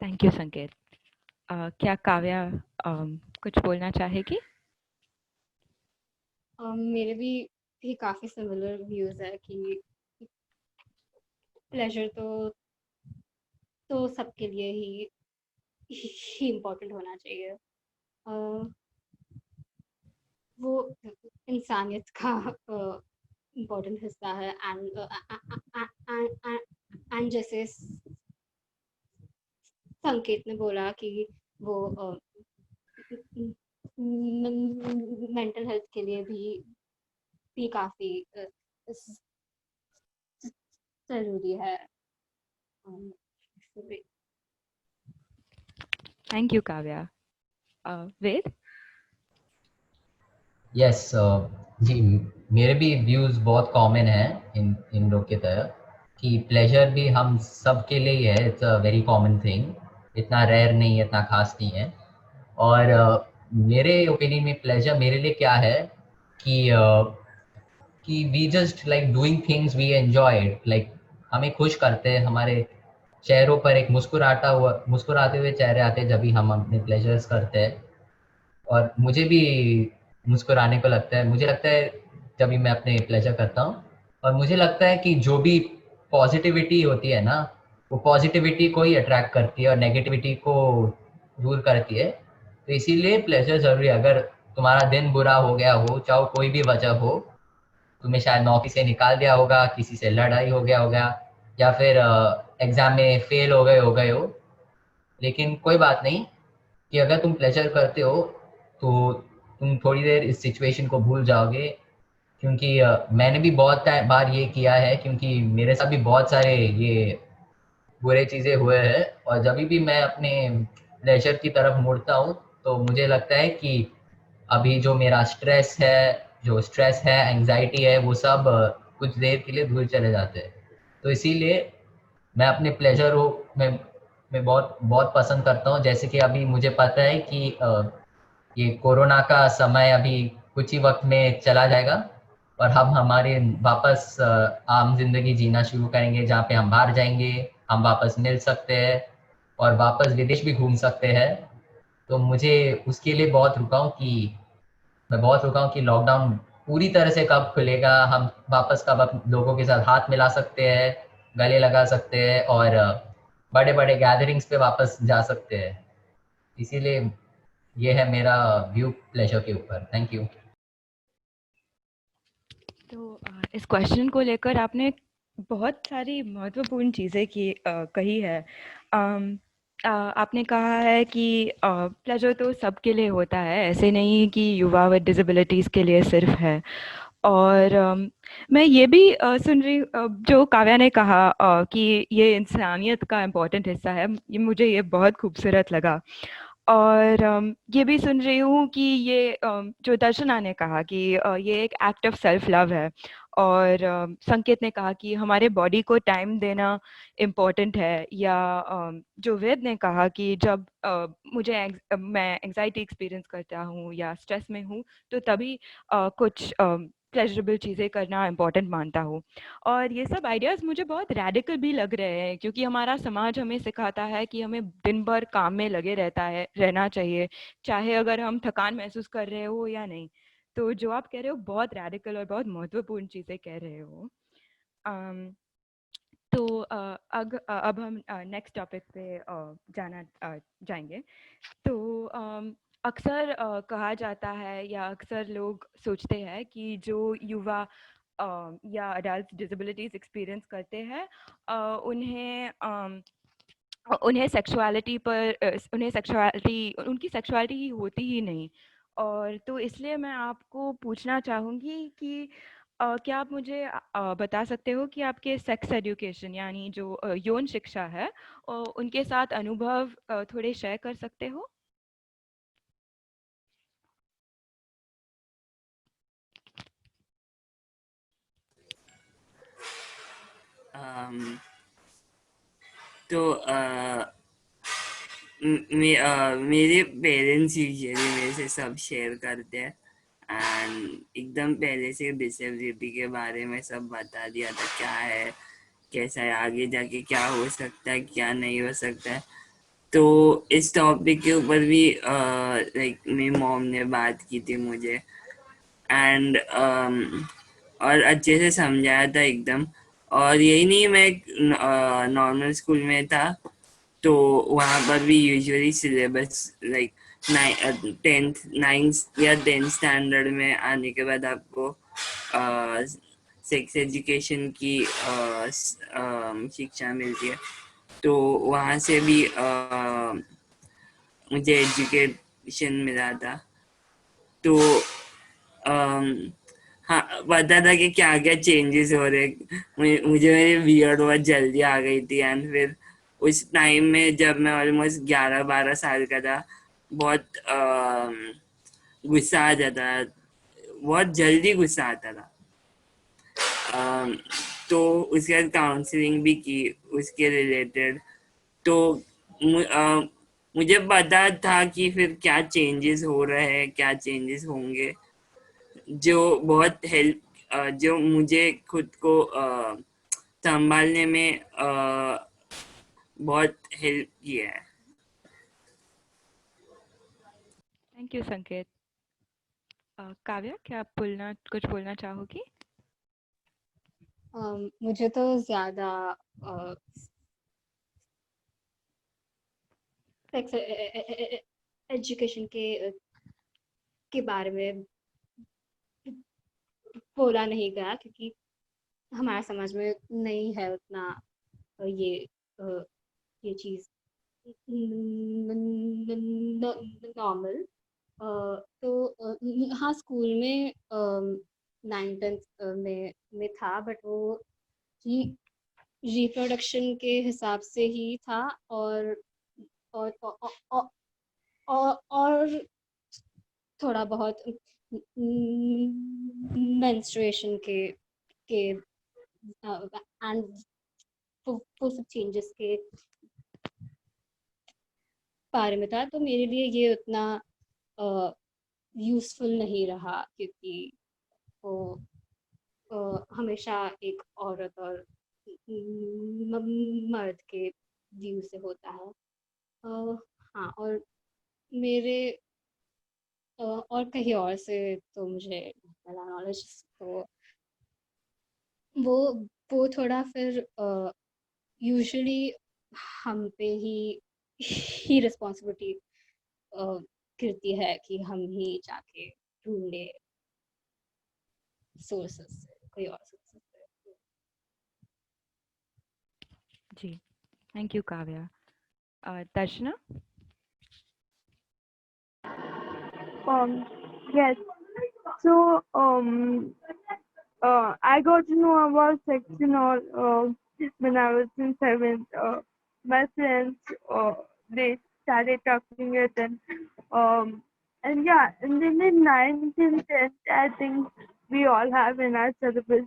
A: थैंक यू संकेत। क्या काव्या कुछ बोलना चाहेगी?
E: मेरे भी काफ़ी सिमिलर व्यूज़ है कि प्लेज़र तो सबके लिए ही इम्पोर्टेंट होना चाहिए। वो इंसानियत का इम्पोर्टेंट हिस्सा है एंड जैसे संकेत ने बोला कि वो मेंटल हेल्थ के लिए भी काफ़ी ज़रूरी है।
A: Thank you Kavya. Ved?
D: Yes, जी, मेरे भी व्यूज़ बहुत कॉमन हैं इन लोग की तरह कि प्लेजर भी हम सब के लिए ही है। It's a very common thing, इतना रेयर नहीं है, इतना खास नहीं है। और मेरे ओपिनियन में प्लेजर मेरे लिए क्या है कि we just like doing things we enjoy it, like हमें खुश करते हैं, हमारे चेहरों पर एक मुस्कुराते हुए चेहरे आते हैं जब भी हम अपने प्लेजर्स करते हैं। और मुझे भी मुस्कुराने को लगता है, मुझे लगता है जब भी मैं अपने प्लेजर करता हूँ। और मुझे लगता है कि जो भी पॉजिटिविटी होती है ना, वो पॉजिटिविटी को ही अट्रैक्ट करती है और नेगेटिविटी को दूर करती है। तो इसीलिए प्लेजर जरूरी है। अगर तुम्हारा दिन बुरा हो गया हो, चाहे कोई भी वजह हो, तुम्हें शायद नौकरी से निकाल दिया होगा, किसी से लड़ाई हो गया होगा, या फिर एग्जाम में फेल हो गए हो, लेकिन कोई बात नहीं कि अगर तुम प्लेजर करते हो तो तुम थोड़ी देर इस सिचुएशन को भूल जाओगे। क्योंकि मैंने भी बहुत बार ये किया है, क्योंकि मेरे साथ भी बहुत सारे ये बुरे चीज़ें हुए हैं। और जब भी मैं अपने प्लेजर की तरफ मुड़ता हूँ तो मुझे लगता है कि अभी जो मेरा स्ट्रेस है, एंजाइटी है, वो सब कुछ देर के लिए दूर चले जाते हैं। तो इसीलिए मैं अपने प्लेजर हो मैं बहुत बहुत पसंद करता हूँ। जैसे कि अभी मुझे पता है कि ये कोरोना का समय अभी कुछ ही वक्त में चला जाएगा और हम हमारे वापस आम जिंदगी जीना शुरू करेंगे, जहाँ पे हम बाहर जाएंगे, हम वापस मिल सकते हैं और वापस विदेश भी घूम सकते हैं। तो मुझे उसके लिए बहुत रुका हूँ कि लॉकडाउन पूरी तरह से कब खुलेगा, हम वापस कब लोगों के साथ हाथ मिला सकते हैं, गले लगा सकते हैं और बड़े बड़े गैदरिंग्स पे वापस जा सकते हैं। इसीलिए ये है मेरा व्यू प्लेजर के ऊपर। Thank you.
A: तो इस क्वेश्चन को लेकर आपने बहुत सारी महत्वपूर्ण चीज़ें कही है। आपने कहा है कि प्लेजर तो सबके लिए होता है, ऐसे नहीं कि युवा विद डिसेबिलिटीज़ के लिए सिर्फ है। और मैं ये भी सुन रही जो काव्या ने कहा कि ये इंसानियत का इम्पोर्टेंट हिस्सा है, ये मुझे ये बहुत खूबसूरत लगा। और ये भी सुन रही हूँ कि ये जो दर्शना ने कहा कि ये एक एक्ट ऑफ सेल्फ लव है। और संकेत ने कहा कि हमारे बॉडी को टाइम देना इम्पोर्टेंट है। या जो वेद ने कहा कि जब मैं एंजाइटी एक्सपीरियंस करता हूँ या स्ट्रेस में हूँ, तो तभी कुछ प्लेजरेबल चीज़ें करना इम्पोर्टेंट मानता हूँ। और ये सब आइडियाज़ मुझे बहुत रैडिकल भी लग रहे हैं, क्योंकि हमारा समाज हमें सिखाता है कि हमें दिन भर काम में लगे रहना चाहिए, चाहे अगर हम थकान महसूस कर रहे हो या नहीं। तो जो आप कह रहे हो बहुत रैडिकल और बहुत महत्वपूर्ण चीज़ें कह रहे हो। अम, तो अब हम नेक्स्ट टॉपिक पे जाएंगे। तो अक्सर कहा जाता है या अक्सर लोग सोचते हैं कि जो युवा या अडल्ट डिसेबिलिटीज एक्सपीरियंस करते हैं, उन्हें उनकी सेक्सुअलिटी होती ही नहीं। और तो इसलिए मैं आपको पूछना चाहूँगी कि क्या आप मुझे बता सकते हो कि आपके सेक्स एजुकेशन यानी जो यौन शिक्षा है, उनके साथ अनुभव थोड़े शेयर कर सकते हो?
C: um, तो मेरे पेरेंट्स यूजुअली मेरे से सब शेयर करते हैं एंड एकदम पहले से डिसेबिलिटी के बारे में सब बता दिया था, क्या है, कैसा है, आगे जाके क्या हो सकता है, क्या नहीं हो सकता है। तो इस टॉपिक के ऊपर भी लाइक मेरी मॉम ने बात की थी मुझे एंड और अच्छे से समझाया था एकदम। और यही नहीं, मैं नॉर्मल स्कूल में था तो वहाँ पर भी यूजुअली सिलेबस लाइक 9th या 10th स्टैंडर्ड में आने के बाद आपको सेक्स एजुकेशन की शिक्षा मिलती है। तो वहाँ से भी मुझे एजुकेशन मिला था। तो हाँ, पता था कि क्या क्या चेंजेस हो रहे। मुझे मेरी बियर्ड बहुत जल्दी आ गई थी एंड फिर उस टाइम में जब मैं ऑलमोस्ट 11-12 साल का था, बहुत गुस्सा आ जाता था, बहुत जल्दी गुस्सा आता था। तो उसके बाद काउंसलिंग भी की उसके रिलेटेड। तो मुझे पता था कि फिर क्या चेंजेस हो रहे हैं, क्या चेंजेस होंगे, जो बहुत हेल्प जो मुझे खुद को संभालने में बहुत हेल्प किया है।
A: थैंक यू संकेत। काव्या, क्या आप कुछ बोलना चाहोगी?
E: मुझे तो ज़्यादा सेक्स एजुकेशन के बारे में बोला नहीं गया, क्योंकि हमारे समाज में नहीं है उतना ये अ, ये चीज़ नॉर्मल। तो हाँ, स्कूल में 9th-10th में था, बट वो री रिप्रोडक्शन के हिसाब से ही था, और और थोड़ा बहुत मेंस्ट्रुएशन के एंड वो सब चेंजेस के बारे में था। तो मेरे लिए ये उतना यूज़फुल नहीं रहा, क्योंकि वो हमेशा एक औरत और मर्द के व्यू से होता है। हाँ, और मेरे और कहीं और से तो मुझे मिला नॉलेज, तो वो वो थोड़ा फिर यूजुअली हम पे ही रिस्पॉन्सिबिलिटी गिरती है कि हम ही जाके ढूंढे सोर्सेस से, कोई और सोर्सेस से।
A: जी, thank you Kavya. Darshana?
B: Um, yes. So, I got to know about sex and all when I was in seventh. My friends, they started talking it, and yeah, and then in ninth and tenth, I think we all have in our syllabus.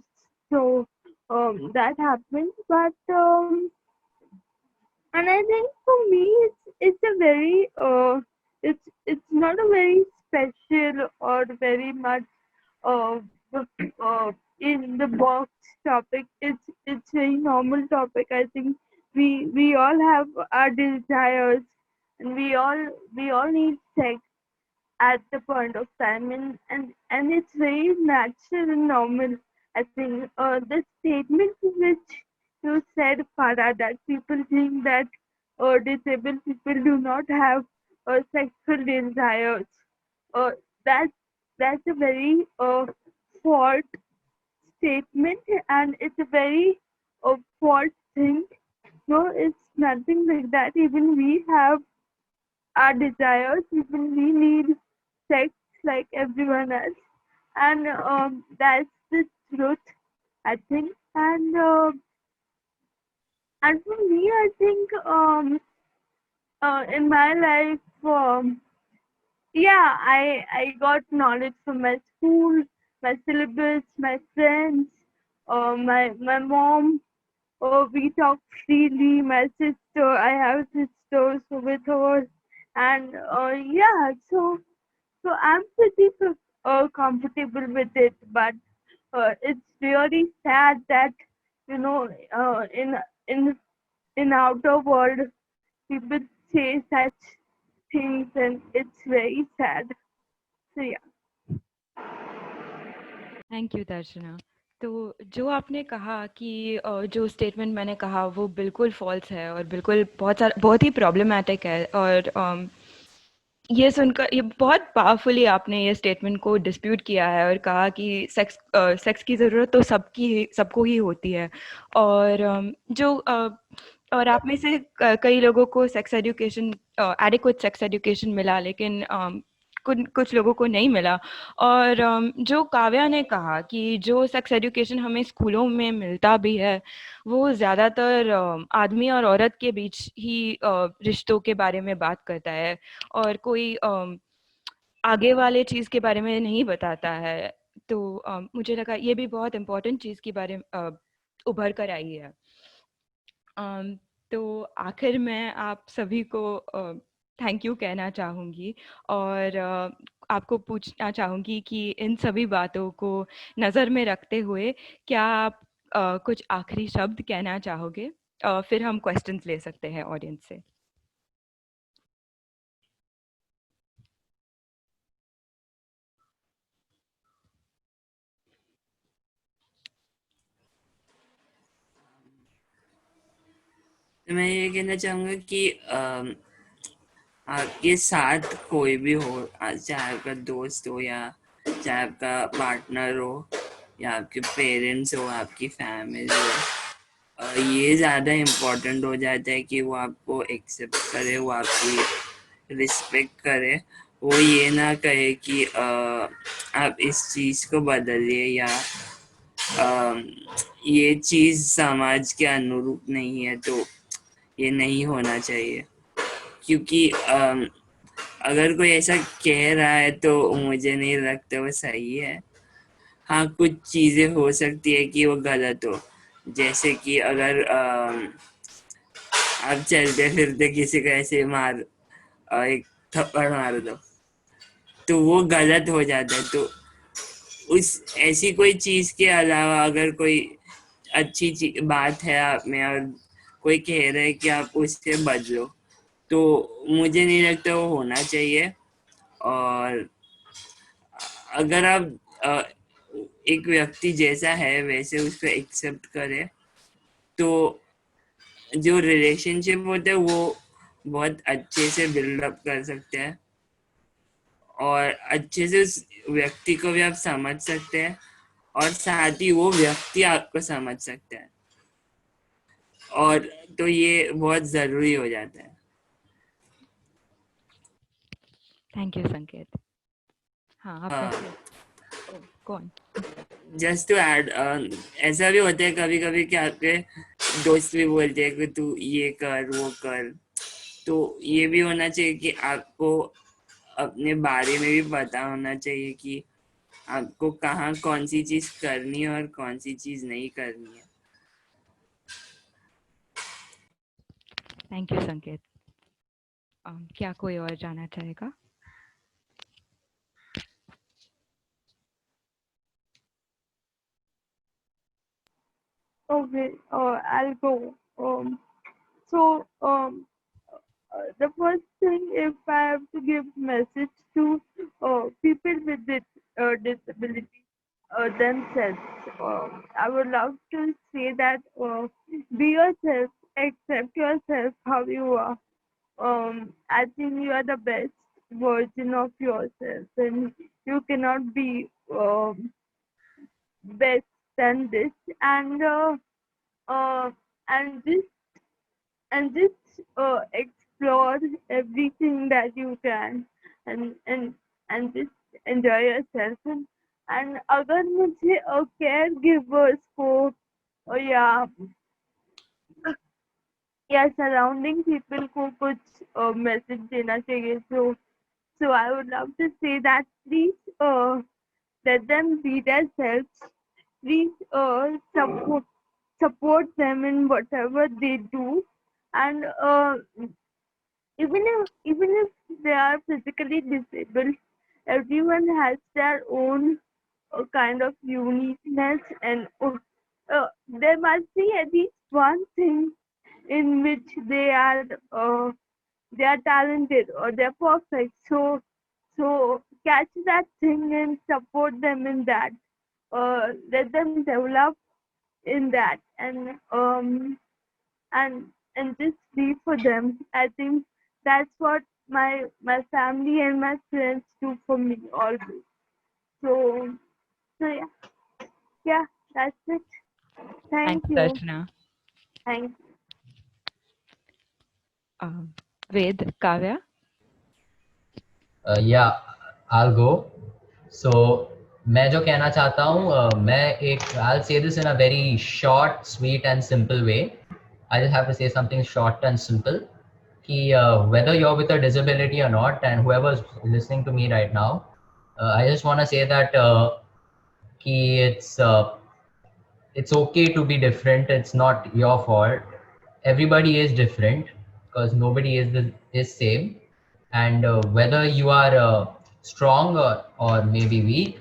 B: So, that happened, but and I think for me, it's a very it's not a very special or very much uh, in the box topic. It's a normal topic. I think we all have our desires, and we all need sex at the point of time, and it's very natural and normal. I think the statement which you said, Farah, that people think that disabled people do not have sexual desires. Uh, that's that's a very false statement, and it's a very false thing. No, it's nothing like that. Even we have our desires, even we need sex like everyone else, and that's the truth, I think. And for me, I think in my life, yeah, I got knowledge from my school, my syllabus, my friends, my mom. We talk freely. My sister, I have a sister, so with her, and yeah, so I'm pretty comfortable with it. But it's really sad that you know in in outer world people say such things, and it's very sad. So yeah.
A: Thank you Darshana. तो जो आपने कहा कि जो statement मैंने कहा वो बिल्कुल फ़ॉल्स है और बिल्कुल बहुत ही प्रॉब्लमैटिक है, और ये सुनकर ये बहुत पावरफुली आपने ये स्टेटमेंट को डिस्प्यूट किया है और कहा कि सेक्स की ज़रूरत तो सबको ही होती है। और और आप में से कई लोगों को sex education adequate sex education मिला, लेकिन कुछ लोगों को नहीं मिला। और जो काव्या ने कहा कि जो सेक्स एजुकेशन हमें स्कूलों में मिलता भी है वो ज़्यादातर आदमी और औरत के बीच ही रिश्तों के बारे में बात करता है और कोई आगे वाले चीज़ के बारे में नहीं बताता है। तो मुझे लगा ये भी बहुत इम्पोर्टेंट चीज़ के बारे में उभर कर आई है। तो आखिर में आप सभी को थैंक यू कहना चाहूँगी और आपको पूछना चाहूँगी कि इन सभी बातों को नज़र में रखते हुए क्या आप कुछ आखिरी शब्द कहना चाहोगे फिर हम क्वेश्चंस ले सकते हैं ऑडियंस से।
C: तो मैं ये कहना चाहूँगा कि आपके साथ कोई भी हो, चाहे आपका दोस्त हो या चाहे आपका पार्टनर हो या आपके पेरेंट्स हो, आपकी फैमिली हो, ये ज़्यादा इम्पोर्टेंट हो जाता है कि वो आपको एक्सेप्ट करे, वो आपकी रिस्पेक्ट करे, वो ये ना कहे कि आप इस चीज़ को बदलिए या ये चीज़ समाज के अनुरूप नहीं है, तो ये नहीं होना चाहिए। क्योंकि अगर कोई ऐसा कह रहा है तो मुझे नहीं लगता वो सही है। हाँ, कुछ चीज़ें हो सकती है कि वो गलत हो, जैसे कि अगर आप चलते फिरते किसी को ऐसे एक थप्पड़ मार दो तो वो गलत हो जाता है। तो उस ऐसी कोई चीज़ के अलावा अगर कोई अच्छी बात है आप में और कोई कह रहा है कि आप उससे बदलो, तो मुझे नहीं लगता वो होना चाहिए। और अगर आप एक व्यक्ति जैसा है वैसे उसको एक्सेप्ट करें, तो जो रिलेशनशिप होता है वो बहुत अच्छे से बिल्डअप कर सकते हैं और अच्छे से उस व्यक्ति को भी आप समझ सकते हैं और साथ ही वो व्यक्ति आपको समझ सकता है, और तो ये बहुत ज़रूरी हो जाता है।
A: थैंक यू संकेत। हाँ, आप कौन?
C: जस्ट टू ऐड, ऐसा भी होता है कभी कभी कि आपके दोस्त भी बोलते हैं कि तू ये कर वो कर, तो ये भी होना चाहिए कि आपको अपने बारे में भी पता होना चाहिए कि आपको कहाँ कौन सी चीज़ करनी है और कौन सी चीज़ नहीं करनी है।
A: थैंक यू संकेत। क्या कोई और जानना चाहेगा?
B: Okay, I'll go. So, the first thing, if I have to give message to people with disability themselves, I would love to say that be yourself, accept yourself how you are. I think you are the best version of yourself, and you cannot be best than this. Uh, and this and just explore everything that you can, and and and just enjoy yourself. And अगर मुझे caregivers को या surrounding people को कुछ message देना चाहिए, so I would love to say that please let them be themselves. Please support them in whatever they do, and even if they are physically disabled, everyone has their own kind of uniqueness, and there must be at least one thing in which they are talented or they're perfect. So catch that thing and support them in that. Let them develop in that, and just be for them. I think that's what my family and my friends do for me always. So yeah, that's it. Thank
A: thanks
B: you.
A: Darshana.
B: Thank you.
A: वेद, काव्या?
D: या I'll go. So मैं जो कहना चाहता हूँ, मैं एक I'll say this in a very short, sweet and simple way. I just have to say something short and simple. कि whether you're with a disability or not, and whoever's listening to me right now, I just want to say that कि it's okay to be different. It's not your fault. Everybody is different because nobody is same. And whether you are strong or maybe weak,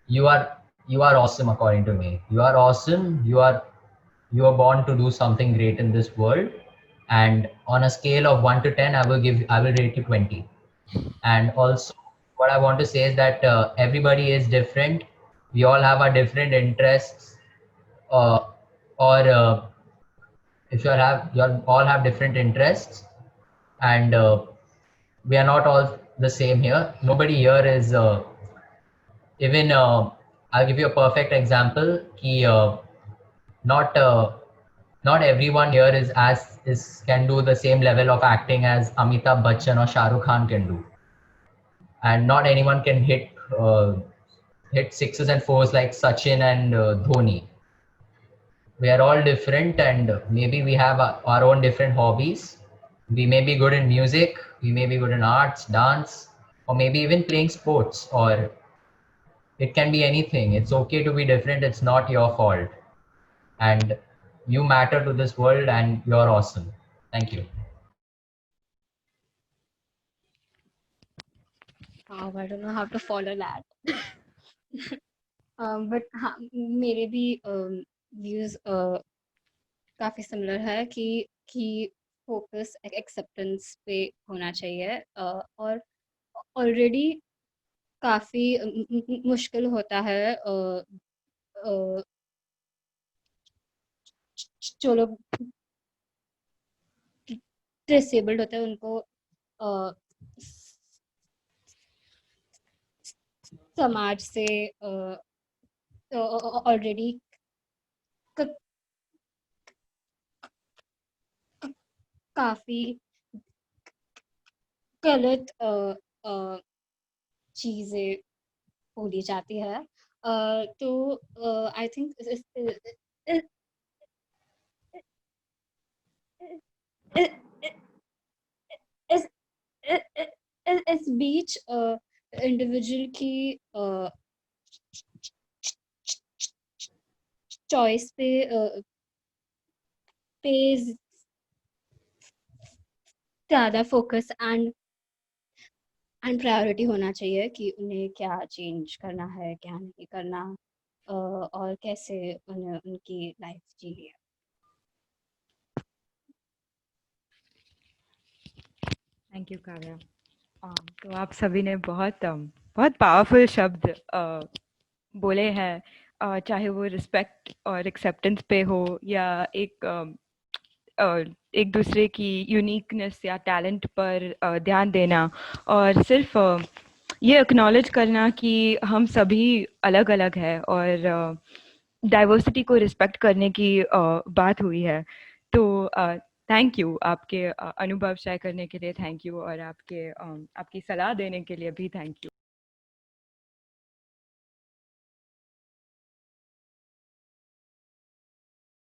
D: you are awesome according to me. You are awesome. you are born to do something great in this world, and on a scale of 1 to 10, I will rate you 20. And also, what I want to say is that everybody is different. We all have our different interests, uh, or if you all have different interests, and we are not all the same here. Nobody here is even. I'll give you a perfect example. Not not everyone here can do the same level of acting as Amitabh Bachchan or Shah Rukh Khan can do, and not anyone can hit sixes and fours like Sachin and Dhoni. We are all different, and maybe we have our own different hobbies. We may be good in music, we may be good in arts, dance, or maybe even playing sports, or it can be anything. It's okay to be different. It's not your fault, and you matter to this world, and you're awesome. Thank you.
E: Wow, I don't know how to follow that. But हाँ, मेरे भी views काफी similar है कि focus acceptance पे होना चाहिए, और ऑलरेडी काफी मुश्किल होता है जो लोग डिसेबल्ड होते हैं उनको समाज से ऑलरेडी काफी गलत चीजें बोली जाती है, तो आई थिंक इस बीच इंडिविजुअल की चॉइस पे ज़्यादा फोकस एंड प्रायोरिटी होना चाहिए कि उन्हें क्या चेंज करना है, क्या नहीं करना, और कैसे उन्हें उनकी लाइफ जीनी है।
A: Thank you Kavya. तो आप सभी ने बहुत बहुत पावरफुल शब्द बोले हैं, चाहे वो रिस्पेक्ट और एक्सेप्टेंस पे हो या एक दूसरे की यूनिकनेस या टैलेंट पर ध्यान देना, और सिर्फ ये एक्नॉलेज करना कि हम सभी अलग अलग हैं और डाइवर्सिटी को रिस्पेक्ट करने की बात हुई है। तो थैंक यू, आपके अनुभव शेयर करने के लिए थैंक यू, और आपकी सलाह देने के लिए भी थैंक यू।